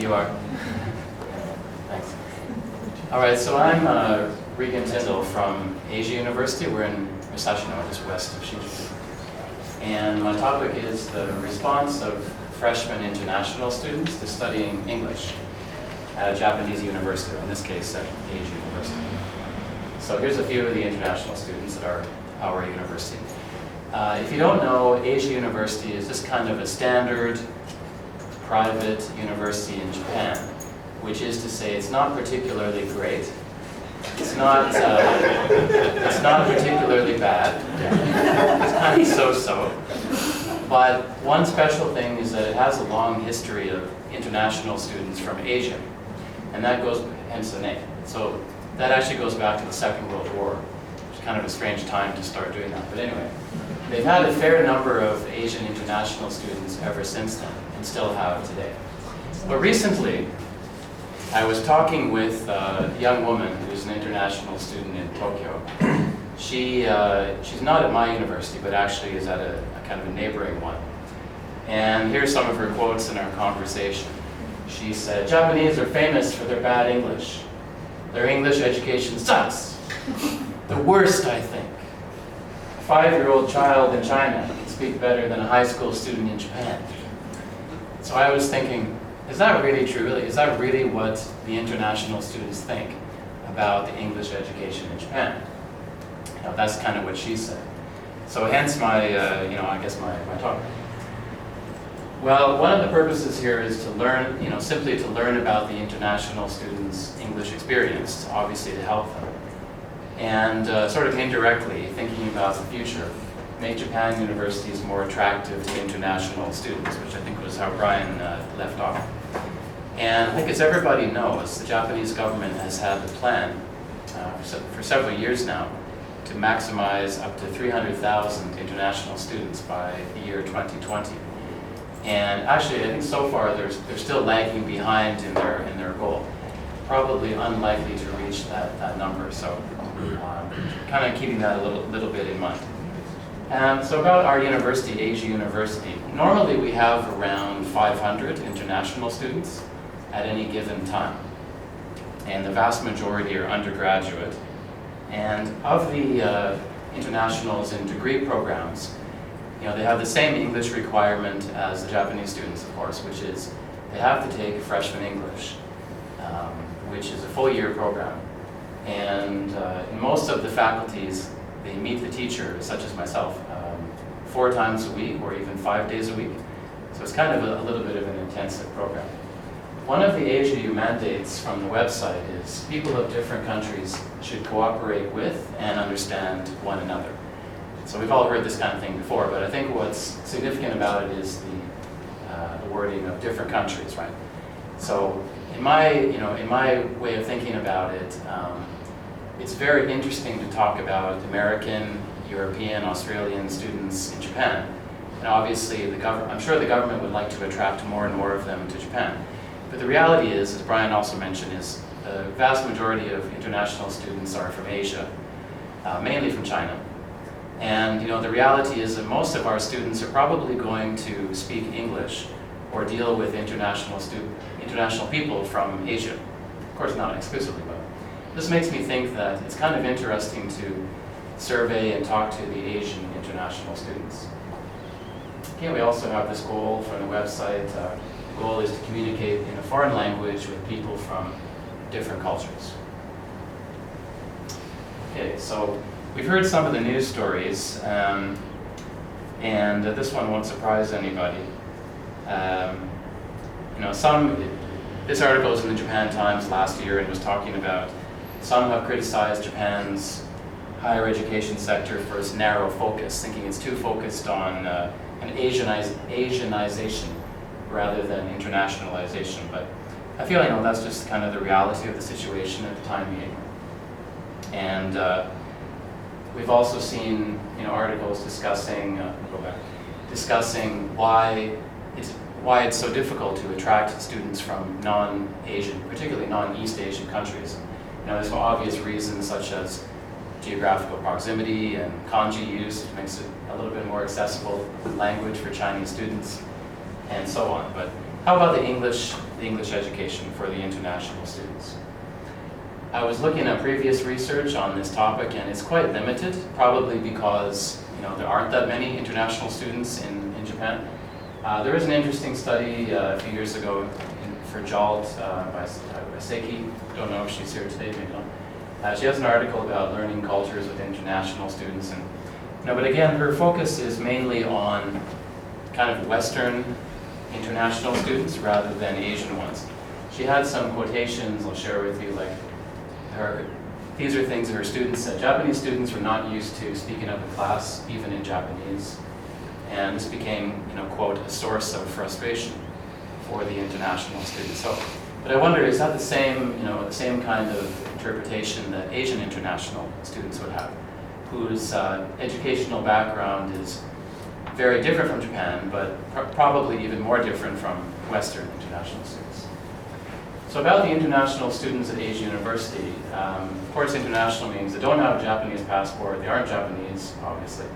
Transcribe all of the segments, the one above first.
You are? Thanks. All right, so I'm Regan Tyndall from Asia University. We're in Misashino, just west of Shinjuku. And my topic is the response of freshman international students to studying English at a Japanese university, in this case at Asia University. So here's a few of the international students at our university. If you don't know, Asia University is just kind of a standard private university in Japan, which is to say it's not particularly great. It's not particularly bad. It's kind of so-so. But one special thing is that it has a long history of international students from Asia. And that goes, hence the name. So that actually goes back to the Second World War, which is kind of a strange time to start doing that. But anyway, they've had a fair number of Asian international students ever since then, and still have today. But recently, I was talking with a young woman who's an international student in Tokyo. She's not at my university, but actually is at a kind of a neighboring one. And here's some of her quotes in our conversation. She said, "Japanese are famous for their bad English. Their English education sucks. The worst, I think. A 5-year-old child in China can speak better than a high school student in Japan." So I was thinking, is that really true? Is that really what the international students think about the English education in Japan? That's kind of what she said. So hence my, I guess my talk. Well, one of the purposes here is to learn, simply to learn about the international students' English experience, obviously to help them. And sort of indirectly, thinking about the future, make Japan universities more attractive to international students, which I think was how Brian left off. And I think as everybody knows, the Japanese government has had the plan for several years now to maximize up to 300,000 international students by the year 2020. And actually, I think so far they're still lagging behind in their goal. Probably unlikely to reach that number. So kind of keeping that a little bit in mind. So about our university, Asia University, normally we have around 500 international students at any given time. And the vast majority are undergraduate. And of the internationals in degree programs, they have the same English requirement as the Japanese students, of course, which is they have to take freshman English, which is a full-year program. And in most of the faculties, they meet the teacher, such as myself, 4 times a week or even 5 days a week. So it's kind of a little bit of an intensive program. One of the Asia U mandates from the website is people of different countries should cooperate with and understand one another. So we've all heard this kind of thing before, but I think what's significant about it is the wording of different countries, right? So in my way of thinking about it, it's very interesting to talk about American, European, Australian students in Japan. And obviously, I'm sure the government would like to attract more and more of them to Japan. But the reality is, as Brian also mentioned, is the vast majority of international students are from Asia, mainly from China. And the reality is that most of our students are probably going to speak English or deal with international people from Asia. Of course, not exclusively, but this makes me think that it's kind of interesting to survey and talk to the Asian international students. Okay, we also have this goal from the website. The goal is to communicate in a foreign language with people from different cultures. Okay, so we've heard some of the news stories, and this one won't surprise anybody. This article was in the Japan Times last year and was talking about some have criticized Japan's higher education sector for its narrow focus, thinking it's too focused on an Asianization rather than internationalization. But I feel that's just kind of the reality of the situation at the time being. And we've also seen articles discussing why it's so difficult to attract students from non-Asian, particularly non-East Asian countries. There's some obvious reasons such as geographical proximity and kanji use, which makes it a little bit more accessible language for Chinese students, and so on. But how about the English education for the international students? I was looking at previous research on this topic, and it's quite limited, probably because there aren't that many international students in Japan. There was an interesting study a few years ago for JALT by Seiki. Don't know if she's here today, maybe not. She has an article about learning cultures with international students, and but again, her focus is mainly on kind of Western international students rather than Asian ones. She had some quotations I'll share with you, like these are things that her students said. Japanese students were not used to speaking up in class, even in Japanese, and this became, quote, a source of frustration for the international students. So, but I wonder, is that the same, the same kind of interpretation that Asian international students would have, whose educational background is very different from Japan, but probably even more different from Western international students. So about the international students at Asia University, of course international means they don't have a Japanese passport, they aren't Japanese, obviously.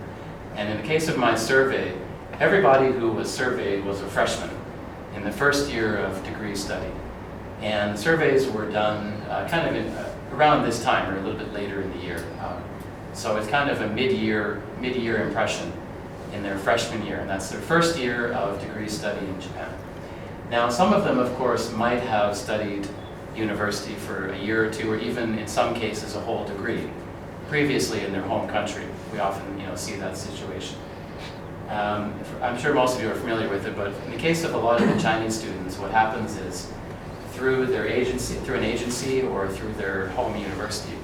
And in the case of my survey, everybody who was surveyed was a freshman in the first year of degree study. And the surveys were done kind of around this time, or a little bit later in the year. So it's kind of a mid-year impression in their freshman year, and that's their first year of degree study in Japan. Now, some of them, of course, might have studied university for a year or two, or even in some cases a whole degree previously in their home country. We often, see that situation. I'm sure most of you are familiar with it, but in the case of a lot of the Chinese students, what happens is through an agency or through their home university,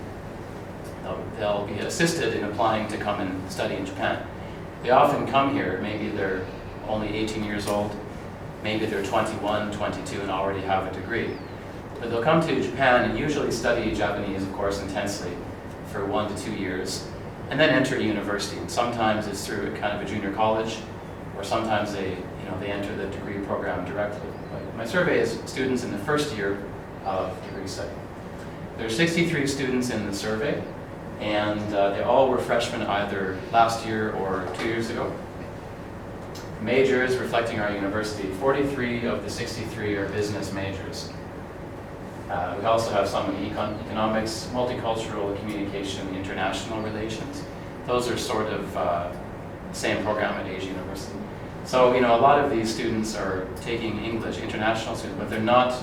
they'll be assisted in applying to come and study in Japan. They often come here, maybe they're only 18 years old, maybe they're 21, 22 and already have a degree. But they'll come to Japan and usually study Japanese, of course, intensely for 1 to 2 years, and then enter university. And sometimes it's through kind of a junior college, or sometimes they enter the degree program directly. But my survey is students in the first year of degree study. There are 63 students in the survey, and they all were freshmen either last year or 2 years ago. Majors reflecting our university, 43 of the 63 are business majors. We also have some in economics, multicultural communication, international relations. Those are sort of the same program at Asia University. So, a lot of these students are taking English, international students, but they're not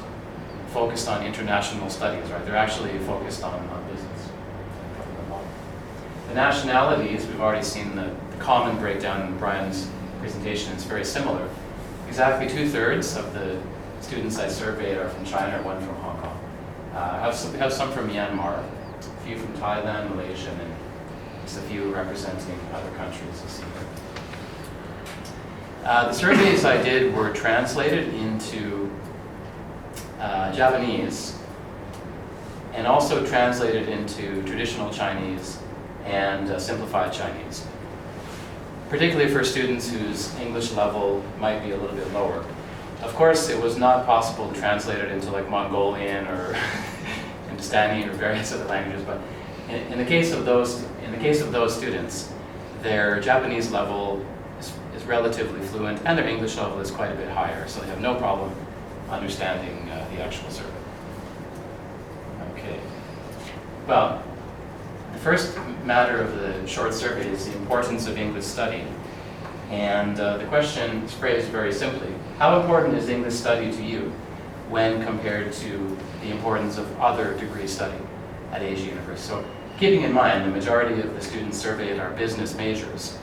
focused on international studies, right? They're actually focused on business. The nationalities, we've already seen the common breakdown in Brian's presentation. It's very similar. Exactly 2/3 of the students I surveyed are from China, one from Hong Kong. We have some from Myanmar, a few from Thailand, Malaysia, and just a few representing other countries. You see here. The surveys I did were translated into Japanese and also translated into traditional Chinese and simplified Chinese, particularly for students whose English level might be a little bit lower. Of course, it was not possible to translate it into like Mongolian or Hindustani or various other languages, but in the case of those students, their Japanese level is relatively fluent, and their English level is quite a bit higher, so they have no problem understanding the actual survey. Okay. Well, the first matter of the short survey is the importance of English study. And the question is phrased very simply: how important is English study to you when compared to the importance of other degree study at Asia University? So keeping in mind the majority of the students surveyed are business majors,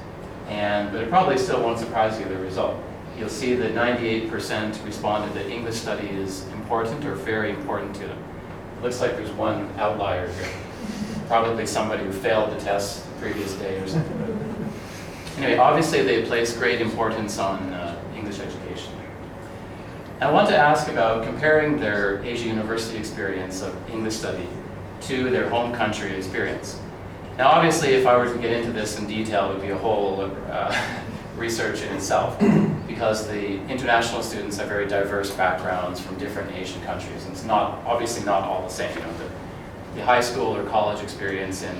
but it probably still won't surprise you the result. You'll see that 98% responded that English study is important or very important to them. It looks like there's one outlier here, probably somebody who failed the test the previous day or something. Anyway, obviously they place great importance on English education. I want to ask about comparing their Asia University experience of English study to their home country experience. Now obviously if I were to get into this in detail, it would be a whole research in itself, because the international students have very diverse backgrounds from different Asian countries, and it's obviously not all the same. The high school or college experience in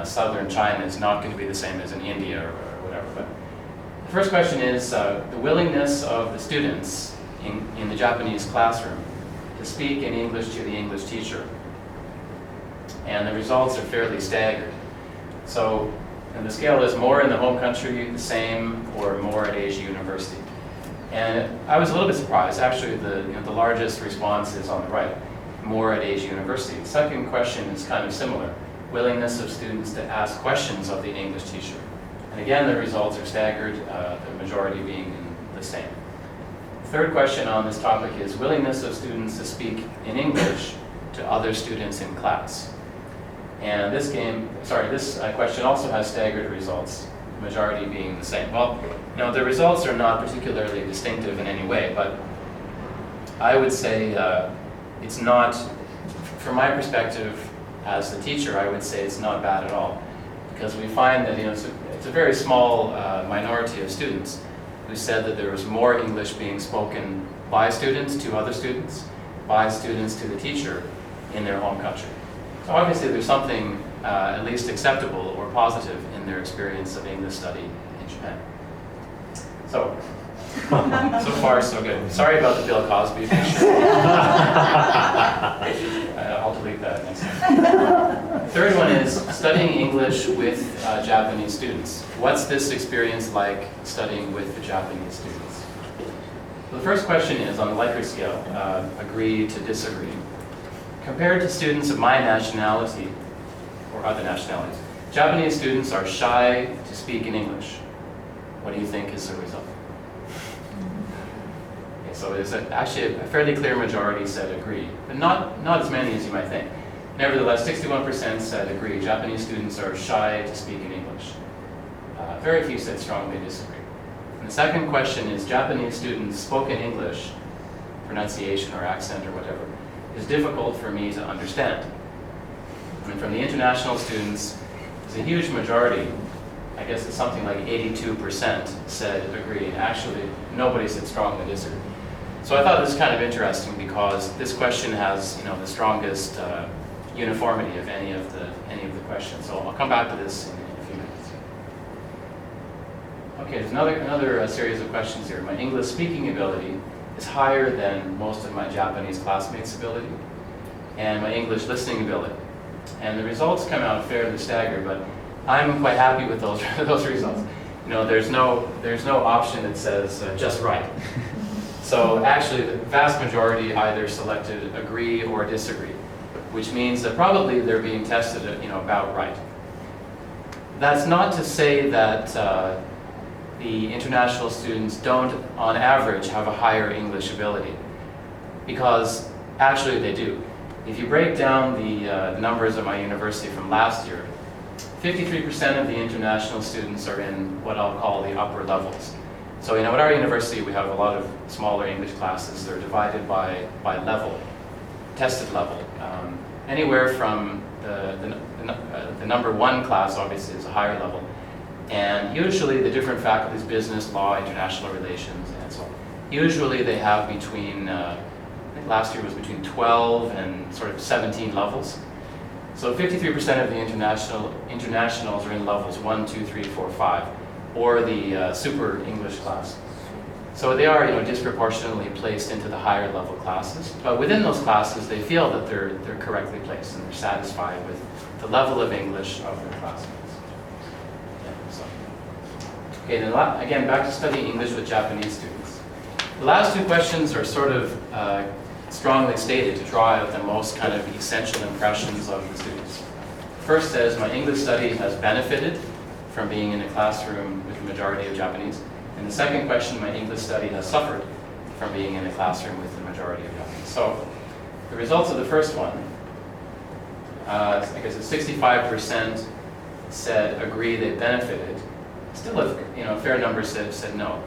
southern China is not going to be the same as in India or whatever. But The first question is the willingness of the students in the Japanese classroom to speak in English to the English teacher. And the results are fairly staggered. So, and the scale is more in the home country, the same, or more at Asia University. And I was a little bit surprised. Actually, the largest response is on the right, more at Asia University. The second question is kind of similar, willingness of students to ask questions of the English teacher. And again, the results are staggered, the majority being the same. The third question on this topic is willingness of students to speak in English to other students in class. And this question also has staggered results, the majority being the same. Well, the results are not particularly distinctive in any way, but I would say it's not, from my perspective as the teacher, I would say it's not bad at all. Because we find that it's a very small minority of students who said that there was more English being spoken by students to other students, by students to the teacher in their home country. So obviously there's something at least acceptable or positive in their experience of English study in Japan. So far so good. Sorry about the Bill Cosby picture. I'll delete that next time. Third one is studying English with Japanese students. What's this experience like studying with the Japanese students? So the first question is, on the Likert scale, agree to disagree. Compared to students of my nationality, or other nationalities, Japanese students are shy to speak in English. What do you think is the result? Okay, so it's actually a fairly clear majority said agree, but not as many as you might think. Nevertheless, 61% said agree. Japanese students are shy to speak in English. Very few said strongly disagree. And the second question is, Japanese students spoken English, pronunciation or accent or whatever, is difficult for me to understand. And from the international students, there's a huge majority, I guess it's something like 82% said agree. Actually, nobody said strongly disagree. So I thought this was kind of interesting because this question has, the strongest uniformity of any of the questions. So I'll come back to this in a few minutes. Okay, there's another series of questions here. My English speaking ability is higher than most of my Japanese classmates' ability, and my English listening ability. And the results come out fairly staggered, but I'm quite happy with those results. There's no option that says just right. So actually, the vast majority either selected agree or disagree, which means that probably they're being tested at, about right. That's not to say that the international students don't, on average, have a higher English ability, because actually they do. If you break down the numbers at my university from last year, 53% of the international students are in what I'll call the upper levels. So at our university we have a lot of smaller English classes. They're divided by level, tested level. Anywhere from the number one class obviously is a higher level. And usually the different faculties, business, law, international relations, and so on, usually they have between, I think last year was between 12 and sort of 17 levels. So 53% of the internationals are in levels 1, 2, 3, 4, 5, or the super English class. So they are, disproportionately placed into the higher level classes. But within those classes, they feel that they're correctly placed and they're satisfied with the level of English of their classmates. Okay, then again, back to studying English with Japanese students. The last two questions are sort of strongly stated to draw out the most kind of essential impressions of the students. First says, my English study has benefited from being in a classroom with the majority of Japanese. And the second question, my English study has suffered from being in a classroom with the majority of Japanese. So the results of the first one, I guess it's 65% said agree they benefited. Still a fair number said no.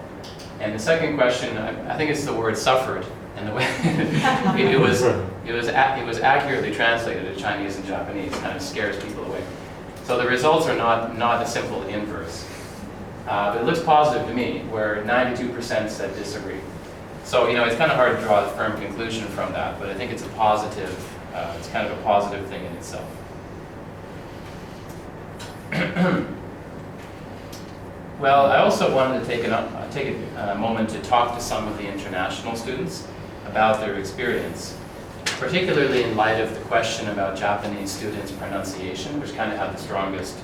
And the second question, I think it's the word suffered, and the way it was accurately translated to Chinese and Japanese, kind of scares people away. So the results are not a simple inverse. But it looks positive to me, where 92% said disagree. So it's kind of hard to draw a firm conclusion from that, but I think it's a positive. It's kind of a positive thing in itself. Well, I also wanted to take a moment to talk to some of the international students about their experience, particularly in light of the question about Japanese students' pronunciation, which kind of had the strongest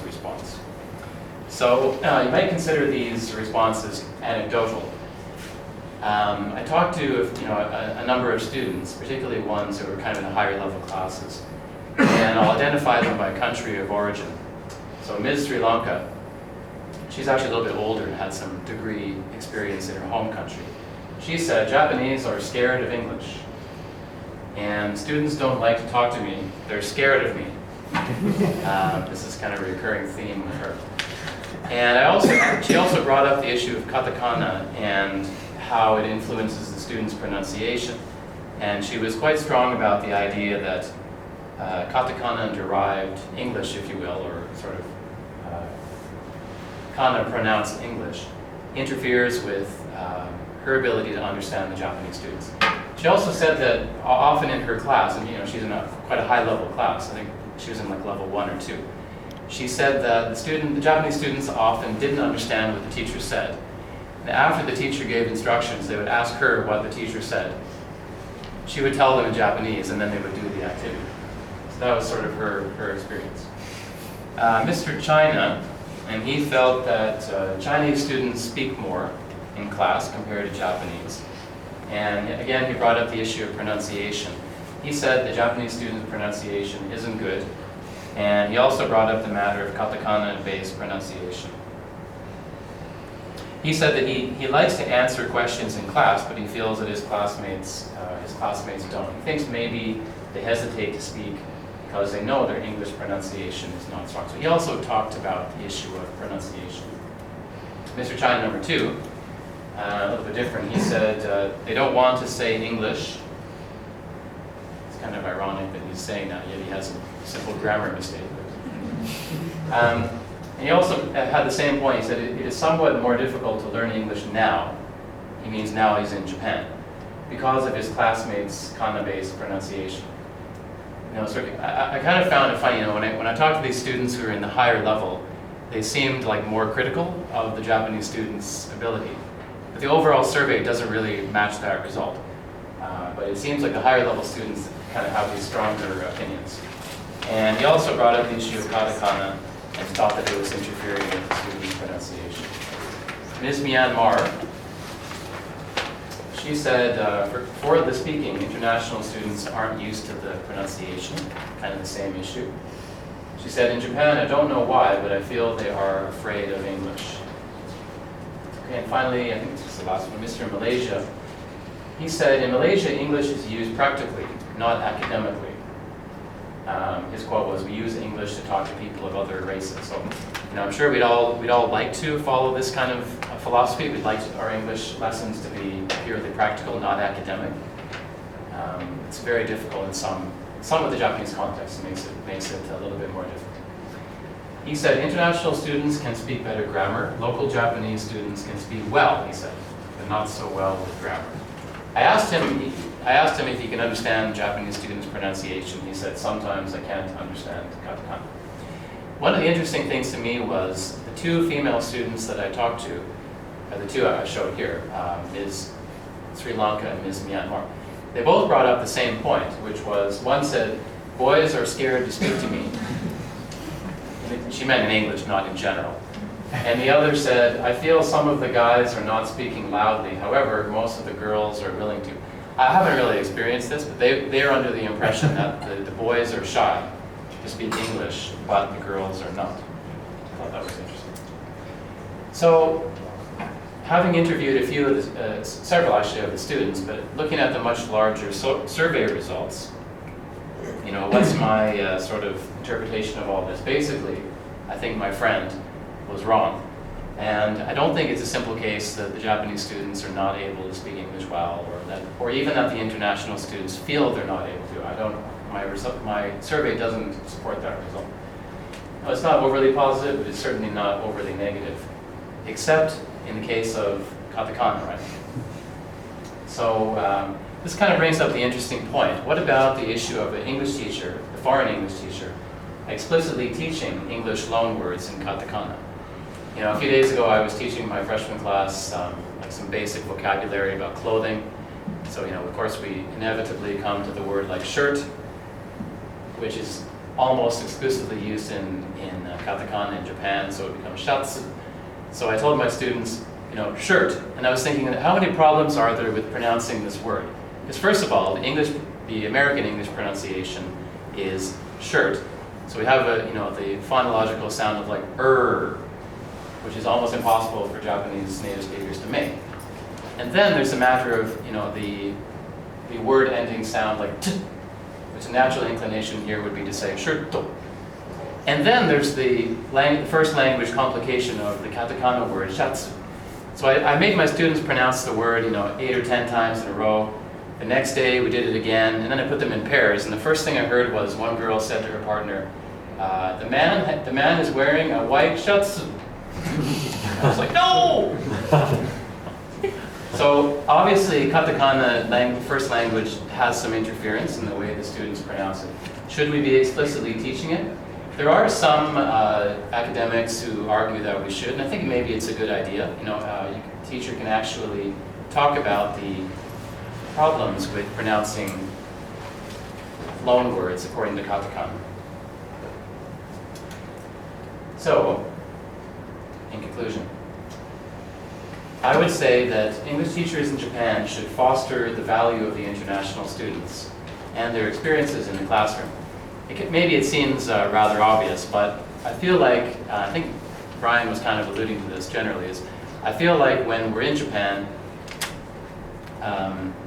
response. So you might consider these responses anecdotal. I talked to a number of students, particularly ones who were kind of in the higher level classes, and I'll identify them by country of origin. So Ms. Sri Lanka, she's actually a little bit older and had some degree experience in her home country. She said, Japanese are scared of English. And students don't like to talk to me, they're scared of me. This is kind of a recurring theme with her. And she also brought up the issue of katakana and how it influences the student's pronunciation. And she was quite strong about the idea that katakana-derived English, if you will, or sort of kana-pronounced English, interferes with her ability to understand the Japanese students. She also said that often in her class, and she's in quite a high-level class, I think she was in like level 1 or 2, she said that the Japanese students often didn't understand what the teacher said. And after the teacher gave instructions, they would ask her what the teacher said. She would tell them in Japanese, and then they would do the activity. So that was sort of her experience. Mr. China, and he felt that Chinese students speak more in class compared to Japanese. And again, he brought up the issue of pronunciation. He said the Japanese student's pronunciation isn't good, and he also brought up the matter of katakana-based pronunciation. He said that he likes to answer questions in class, but he feels that his classmates don't. He thinks maybe they hesitate to speak because they know their English pronunciation is not strong. So he also talked about the issue of pronunciation. Mr. China, number 2, a little bit different. He said they don't want to say English. It's kind of ironic that he's saying that, yet he has a simple grammar mistake. And he also had the same point. He said it is somewhat more difficult to learn English now. He means now he's in Japan, because of his classmates' kana-based pronunciation. I kind of found it funny. When I talked to these students who are in the higher level, they seemed like more critical of the Japanese students' ability. But the overall survey doesn't really match that result. But it seems like the higher level students kind of have these stronger opinions. And he also brought up the issue of katakana and thought that it was interfering with the students' pronunciation. Ms. Myanmar, she said, for the speaking, international students aren't used to the pronunciation, kind of the same issue. She said, in Japan, I don't know why, but I feel they are afraid of English. Okay, and finally, I think this is the last one, Mr. Malaysia. He said, in Malaysia, English is used practically, not academically. His quote was, we use English to talk to people of other races. So, I'm sure we'd all like to follow this kind of philosophy. We'd like our English lessons to be purely practical, not academic. It's very difficult in some of the Japanese contexts. It makes it a little bit more difficult. He said, international students can speak better grammar. Local Japanese students can speak well, he said, but not so well with grammar. I asked him if he can understand Japanese students' pronunciation. He said, sometimes I can't understand katakana. One of the interesting things to me was the 2 female students that I talked to, the 2 I showed here, Ms. Sri Lanka and Ms. Myanmar. They both brought up the same point, which was, one said, boys are scared to speak to me. She meant in English, not in general. And the other said, I feel some of the guys are not speaking loudly. However, most of the girls are willing to. I haven't really experienced this, but they're under the impression that the boys are shy to speak English, but the girls are not. I thought that was interesting. So, having interviewed a few of several actually of the students, but looking at the much larger survey results, what's my sort of interpretation of all this? Basically, I think my friend was wrong. And I don't think it's a simple case that the Japanese students are not able to speak English well, or even that the international students feel they're not able to. My survey doesn't support that result. No, it's not overly positive, but it's certainly not overly negative, except in the case of katakana, right? So this kind of brings up the interesting point. What about the issue of an English teacher, a foreign English teacher, explicitly teaching English loanwords in katakana? You know, a few days ago I was teaching my freshman class like some basic vocabulary about clothing. So, you know, of course we inevitably come to the word like shirt, which is almost exclusively used in katakana in Japan, so it becomes shatsu. So I told my students, you know, shirt, and I was thinking, how many problems are there with pronouncing this word? Because first of all, the American English pronunciation is shirt. So we have the phonological sound of like which is almost impossible for Japanese native speakers to make. And then there's a matter of, you know, the word ending sound like t, which a natural inclination here would be to say shirto. And then there's the first language complication of the katakana word shatsu. So I made my students pronounce the word, you know, 8 or 10 times in a row. The next day we did it again, and then I put them in pairs. And the first thing I heard was one girl said to her partner, the man is wearing a white shatsu. I was like, no! So obviously katakana first language has some interference in the way the students pronounce it. Should we be explicitly teaching it? There are some academics who argue that we should, and I think maybe it's a good idea. You know, a teacher can actually talk about the problems with pronouncing loan words according to katakana. So, in conclusion, I would say that English teachers in Japan should foster the value of the international students and their experiences in the classroom. Maybe it seems rather obvious, but I feel like, I think Brian was kind of alluding to this generally, is I feel like when we're in Japan,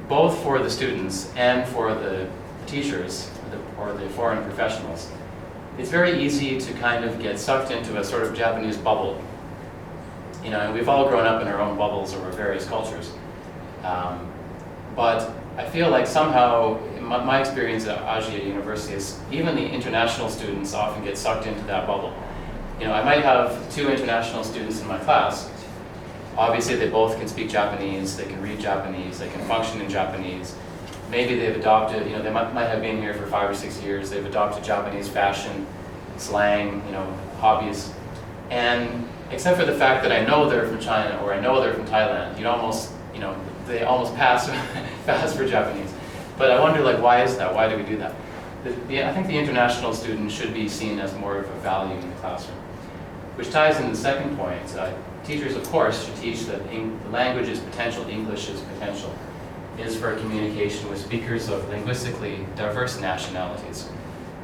both for the students and for the teachers or the foreign professionals, it's very easy to kind of get sucked into a sort of Japanese bubble. You know, and we've all grown up in our own bubbles over various cultures. But I feel like somehow, in my experience at Asia University, is even the international students often get sucked into that bubble. You know, I might have 2 international students in my class. Obviously, they both can speak Japanese, they can read Japanese, they can function in Japanese. Maybe they've adopted, you know, they might have been here for 5 or 6 years, they've adopted Japanese fashion, slang, you know, hobbies. And except for the fact that I know they're from China or I know they're from Thailand, they almost pass for Japanese. But I wonder, like, why is that? Why do we do that? I think the international student should be seen as more of a value in the classroom. Which ties into the second point. Teachers, of course, should teach that the language is potential, English is potential, is for communication with speakers of linguistically diverse nationalities.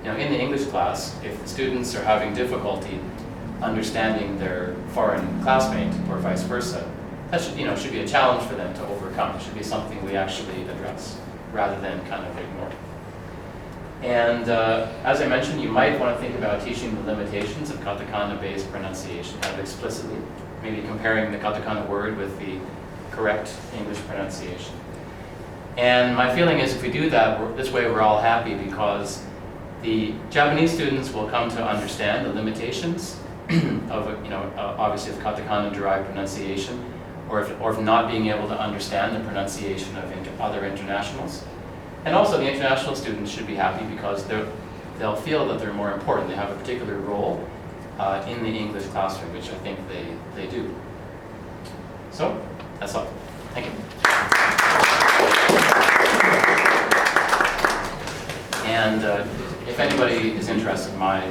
You know, in the English class, if the students are having difficulty understanding their foreign classmate or vice versa, that should be a challenge for them to overcome. It should be something we actually address rather than kind of ignore. And as I mentioned, you might want to think about teaching the limitations of katakana-based pronunciation, kind of explicitly, maybe comparing the katakana word with the correct English pronunciation. And my feeling is if we do that, this way we're all happy, because the Japanese students will come to understand the limitations of, obviously of katakana-derived pronunciation, or of not being able to understand the pronunciation of other internationals. And also the international students should be happy because they'll feel that they're more important. They have a particular role in the English classroom, which I think they do. So, that's all. Thank you. And if anybody is interested, my